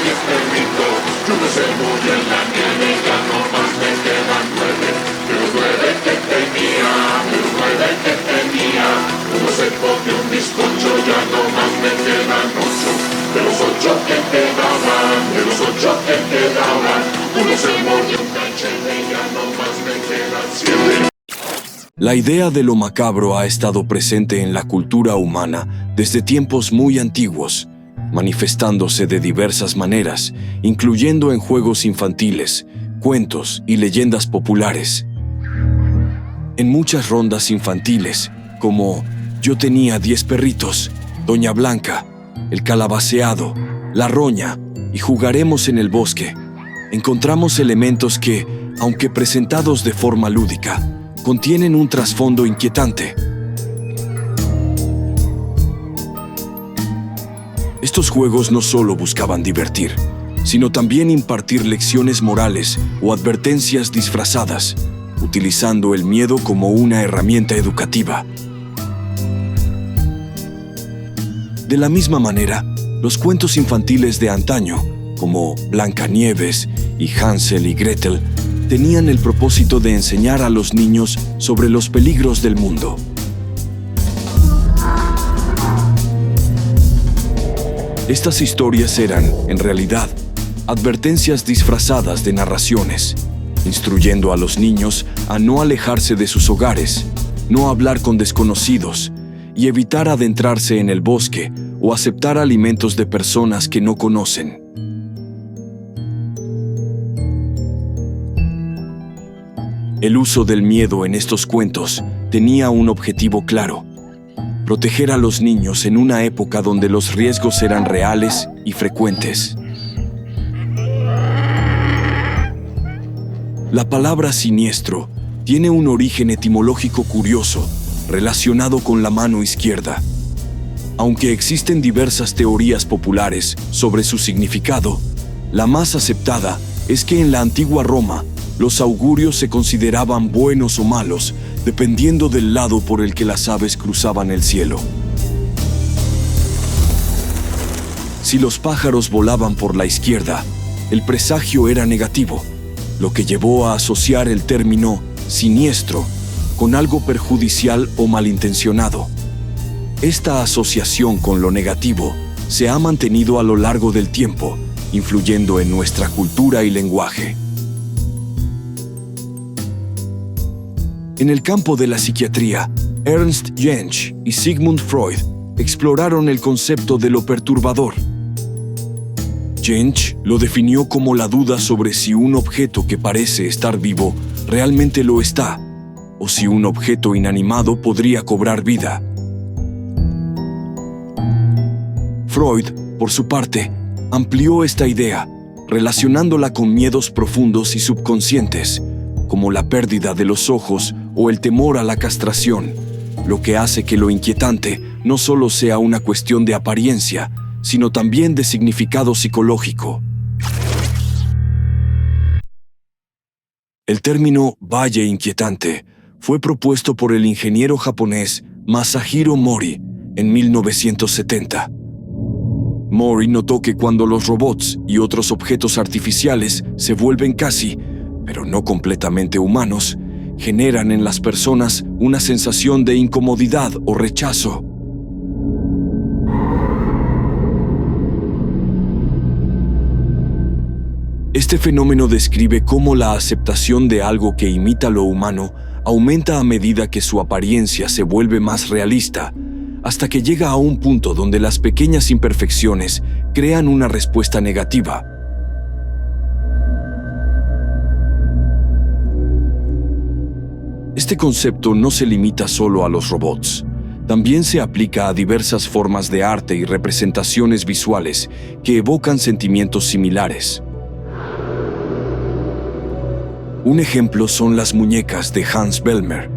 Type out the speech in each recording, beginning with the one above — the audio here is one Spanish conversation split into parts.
10 perritos y uno se murió en la nieve. Ya no más me quedan 9, de los 9 que tenía, de los 9 que tenía. Uno se comió un bizcocho, ya no más me quedan 8, de los 8 que quedaban, de los 8 que quedaban. Uno se mordió un cachete, ya no más me quedan 7. La idea de lo macabro ha estado presente en la cultura humana desde tiempos muy antiguos, manifestándose de diversas maneras, incluyendo en juegos infantiles, cuentos y leyendas populares. En muchas rondas infantiles, como Yo tenía 10 perritos, Doña Blanca, El calabaceado, La roña y Jugaremos en el bosque, encontramos elementos que, aunque presentados de forma lúdica, contienen un trasfondo inquietante. Estos juegos no solo buscaban divertir, sino también impartir lecciones morales o advertencias disfrazadas, utilizando el miedo como una herramienta educativa. De la misma manera, los cuentos infantiles de antaño, como Blancanieves y Hansel y Gretel, tenían el propósito de enseñar a los niños sobre los peligros del mundo. Estas historias eran, en realidad, advertencias disfrazadas de narraciones, instruyendo a los niños a no alejarse de sus hogares, no hablar con desconocidos y evitar adentrarse en el bosque o aceptar alimentos de personas que no conocen. El uso del miedo en estos cuentos tenía un objetivo claro: proteger a los niños en una época donde los riesgos eran reales y frecuentes. La palabra siniestro tiene un origen etimológico curioso relacionado con la mano izquierda. Aunque existen diversas teorías populares sobre su significado, la más aceptada es que en la antigua Roma, los augurios se consideraban buenos o malos, dependiendo del lado por el que las aves cruzaban el cielo. Si los pájaros volaban por la izquierda, el presagio era negativo, lo que llevó a asociar el término siniestro con algo perjudicial o malintencionado. Esta asociación con lo negativo se ha mantenido a lo largo del tiempo, influyendo en nuestra cultura y lenguaje. En el campo de la psiquiatría, Ernst Jentsch y Sigmund Freud exploraron el concepto de lo perturbador. Jentsch lo definió como la duda sobre si un objeto que parece estar vivo realmente lo está, o si un objeto inanimado podría cobrar vida. Freud, por su parte, amplió esta idea, relacionándola con miedos profundos y subconscientes, como la pérdida de los ojos o el temor a la castración, lo que hace que lo inquietante no solo sea una cuestión de apariencia, sino también de significado psicológico. El término valle inquietante fue propuesto por el ingeniero japonés Masahiro Mori en 1970. Mori notó que cuando los robots y otros objetos artificiales se vuelven casi, pero no completamente humanos, generan en las personas una sensación de incomodidad o rechazo. Este fenómeno describe cómo la aceptación de algo que imita lo humano aumenta a medida que su apariencia se vuelve más realista, hasta que llega a un punto donde las pequeñas imperfecciones crean una respuesta negativa. Este concepto no se limita solo a los robots. También se aplica a diversas formas de arte y representaciones visuales que evocan sentimientos similares. Un ejemplo son las muñecas de Hans Bellmer,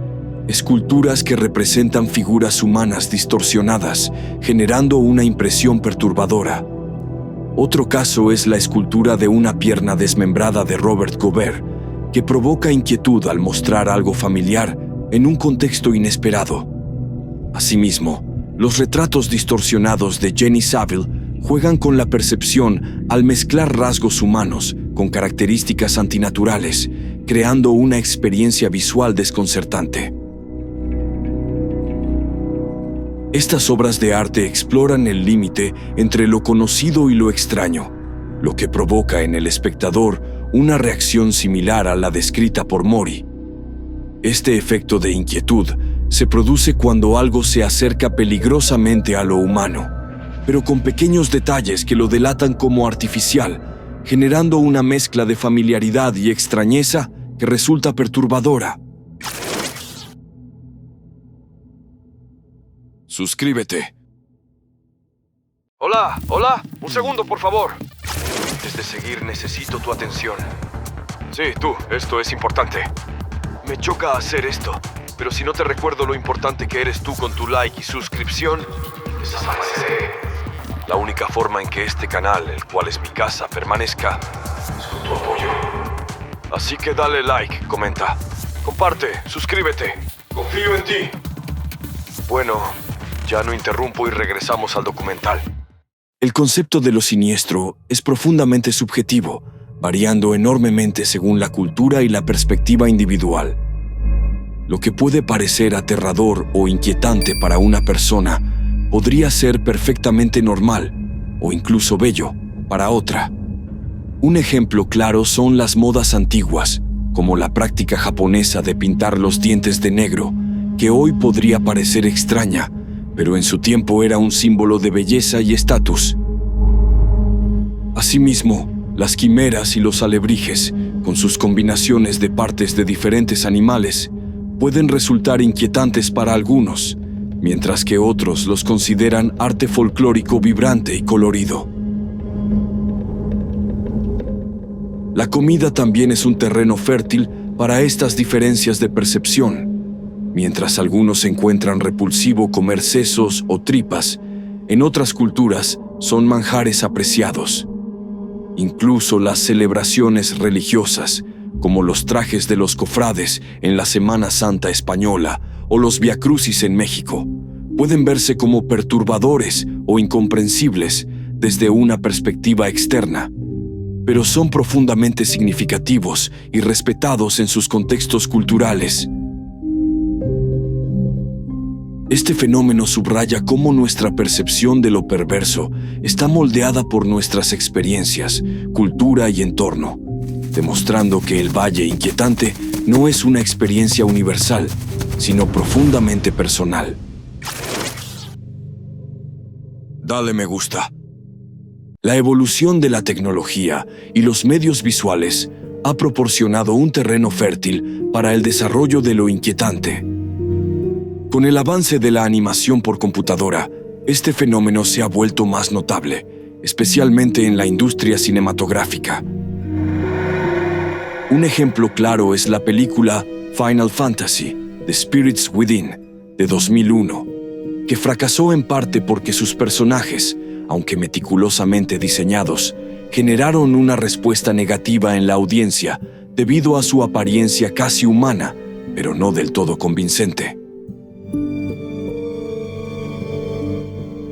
esculturas que representan figuras humanas distorsionadas, generando una impresión perturbadora. Otro caso es la escultura de una pierna desmembrada de Robert Gobert, que provoca inquietud al mostrar algo familiar en un contexto inesperado. Asimismo, los retratos distorsionados de Jenny Saville juegan con la percepción al mezclar rasgos humanos con características antinaturales, creando una experiencia visual desconcertante. Estas obras de arte exploran el límite entre lo conocido y lo extraño, lo que provoca en el espectador una reacción similar a la descrita por Mori. Este efecto de inquietud se produce cuando algo se acerca peligrosamente a lo humano, pero con pequeños detalles que lo delatan como artificial, generando una mezcla de familiaridad y extrañeza que resulta perturbadora. Suscríbete. Hola, un segundo, por favor. Antes de seguir, necesito tu atención. Sí, tú, esto es importante. Me choca hacer esto, pero si no te recuerdo lo importante que eres tú con tu like y suscripción, desapareceré. La única forma en que este canal, el cual es mi casa, permanezca es con tu apoyo. Así que dale like, comenta, comparte, suscríbete. Confío en ti. Bueno, ya no interrumpo y regresamos al documental. El concepto de lo siniestro es profundamente subjetivo, variando enormemente según la cultura y la perspectiva individual. Lo que puede parecer aterrador o inquietante para una persona podría ser perfectamente normal o incluso bello para otra. Un ejemplo claro son las modas antiguas, como la práctica japonesa de pintar los dientes de negro, que hoy podría parecer extraña, pero en su tiempo era un símbolo de belleza y estatus. Asimismo, las quimeras y los alebrijes, con sus combinaciones de partes de diferentes animales, pueden resultar inquietantes para algunos, mientras que otros los consideran arte folclórico vibrante y colorido. La comida también es un terreno fértil para estas diferencias de percepción. Mientras algunos encuentran repulsivo comer sesos o tripas, en otras culturas son manjares apreciados. Incluso las celebraciones religiosas, como los trajes de los cofrades en la Semana Santa española o los viacrucis en México, pueden verse como perturbadores o incomprensibles desde una perspectiva externa, pero son profundamente significativos y respetados en sus contextos culturales. Este fenómeno subraya cómo nuestra percepción de lo perverso está moldeada por nuestras experiencias, cultura y entorno, demostrando que el valle inquietante no es una experiencia universal, sino profundamente personal. Dale me gusta. La evolución de la tecnología y los medios visuales ha proporcionado un terreno fértil para el desarrollo de lo inquietante. Con el avance de la animación por computadora, este fenómeno se ha vuelto más notable, especialmente en la industria cinematográfica. Un ejemplo claro es la película Final Fantasy: The Spirits Within, de 2001, que fracasó en parte porque sus personajes, aunque meticulosamente diseñados, generaron una respuesta negativa en la audiencia debido a su apariencia casi humana, pero no del todo convincente.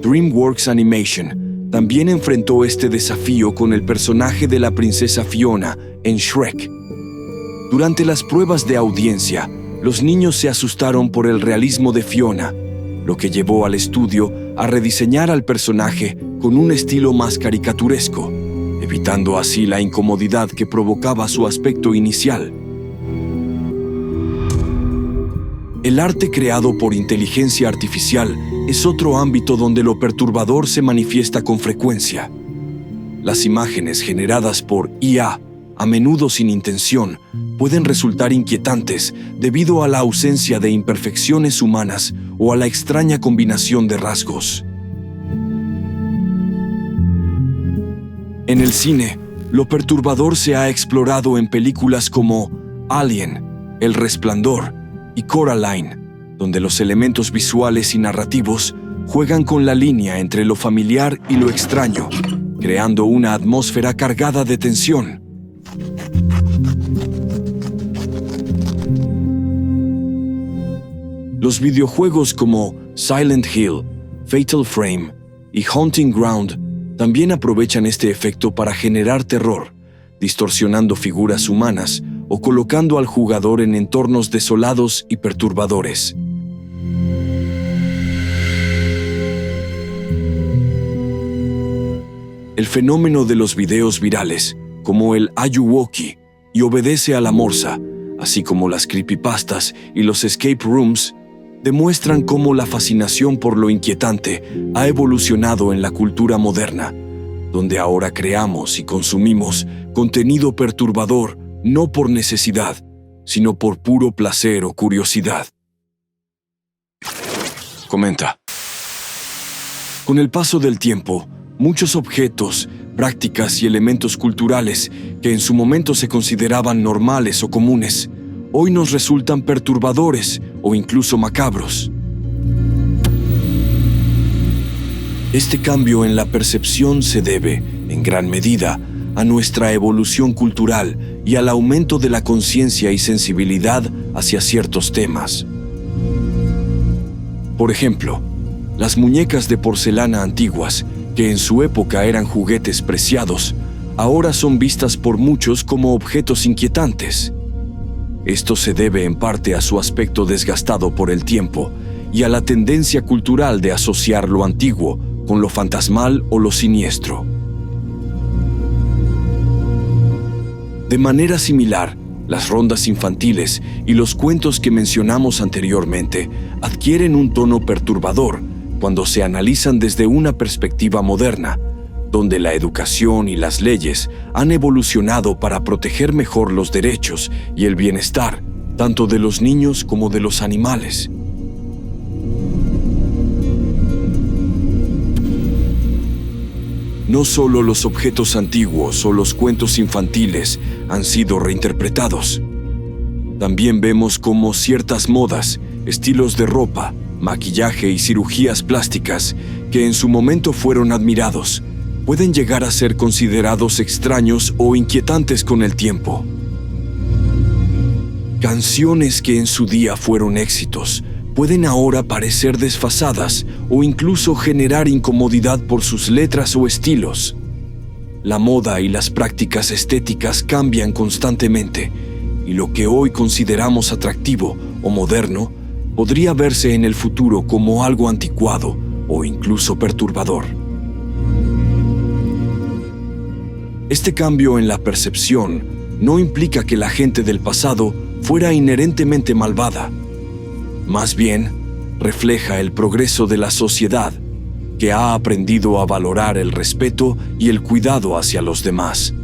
DreamWorks Animation también enfrentó este desafío con el personaje de la princesa Fiona en Shrek. Durante las pruebas de audiencia, los niños se asustaron por el realismo de Fiona, lo que llevó al estudio a rediseñar al personaje con un estilo más caricaturesco, evitando así la incomodidad que provocaba su aspecto inicial. El arte creado por inteligencia artificial es otro ámbito donde lo perturbador se manifiesta con frecuencia. Las imágenes generadas por IA, a menudo sin intención, pueden resultar inquietantes debido a la ausencia de imperfecciones humanas o a la extraña combinación de rasgos. En el cine, lo perturbador se ha explorado en películas como Alien, El Resplandor y Coraline, donde los elementos visuales y narrativos juegan con la línea entre lo familiar y lo extraño, creando una atmósfera cargada de tensión. Los videojuegos como Silent Hill, Fatal Frame y Haunting Ground También aprovechan este efecto para generar terror, distorsionando figuras humanas o colocando al jugador en entornos desolados y perturbadores. El fenómeno de los videos virales, como el Ayuwoki y Obedece a la Morsa, así como las creepypastas y los escape rooms, demuestran cómo la fascinación por lo inquietante ha evolucionado en la cultura moderna, donde ahora creamos y consumimos contenido perturbador no por necesidad, sino por puro placer o curiosidad. Comenta. Con el paso del tiempo, muchos objetos, prácticas y elementos culturales que en su momento se consideraban normales o comunes, hoy nos resultan perturbadores o incluso macabros. Este cambio en la percepción se debe, en gran medida, a nuestra evolución cultural y al aumento de la conciencia y sensibilidad hacia ciertos temas. Por ejemplo, las muñecas de porcelana antiguas, que en su época eran juguetes preciados, ahora son vistas por muchos como objetos inquietantes. Esto se debe en parte a su aspecto desgastado por el tiempo y a la tendencia cultural de asociar lo antiguo con lo fantasmal o lo siniestro. De manera similar, las rondas infantiles y los cuentos que mencionamos anteriormente adquieren un tono perturbador cuando se analizan desde una perspectiva moderna, donde la educación y las leyes han evolucionado para proteger mejor los derechos y el bienestar, tanto de los niños como de los animales. No solo los objetos antiguos o los cuentos infantiles han sido reinterpretados. También vemos cómo ciertas modas, estilos de ropa, maquillaje y cirugías plásticas que en su momento fueron admirados, pueden llegar a ser considerados extraños o inquietantes con el tiempo. Canciones que en su día fueron éxitos pueden ahora parecer desfasadas o incluso generar incomodidad por sus letras o estilos. La moda y las prácticas estéticas cambian constantemente, y lo que hoy consideramos atractivo o moderno podría verse en el futuro como algo anticuado o incluso perturbador. Este cambio en la percepción no implica que la gente del pasado fuera inherentemente malvada. Más bien, refleja el progreso de la sociedad, que ha aprendido a valorar el respeto y el cuidado hacia los demás.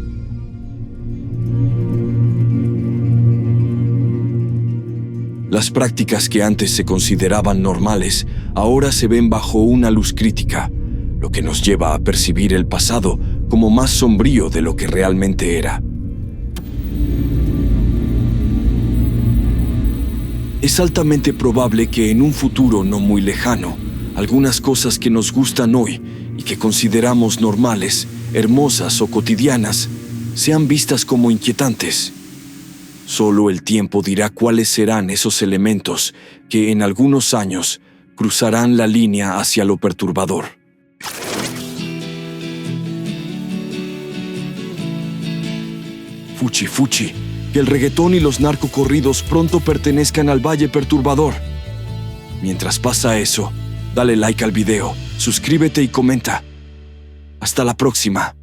Las prácticas que antes se consideraban normales ahora se ven bajo una luz crítica, lo que nos lleva a percibir el pasado como más sombrío de lo que realmente era. Es altamente probable que en un futuro no muy lejano, algunas cosas que nos gustan hoy y que consideramos normales, hermosas o cotidianas, sean vistas como inquietantes. Solo el tiempo dirá cuáles serán esos elementos que en algunos años cruzarán la línea hacia lo perturbador. Fuchi fuchi, que el reggaetón y los narcocorridos pronto pertenezcan al Valle Perturbador. Mientras pasa eso, dale like al video, suscríbete y comenta. Hasta la próxima.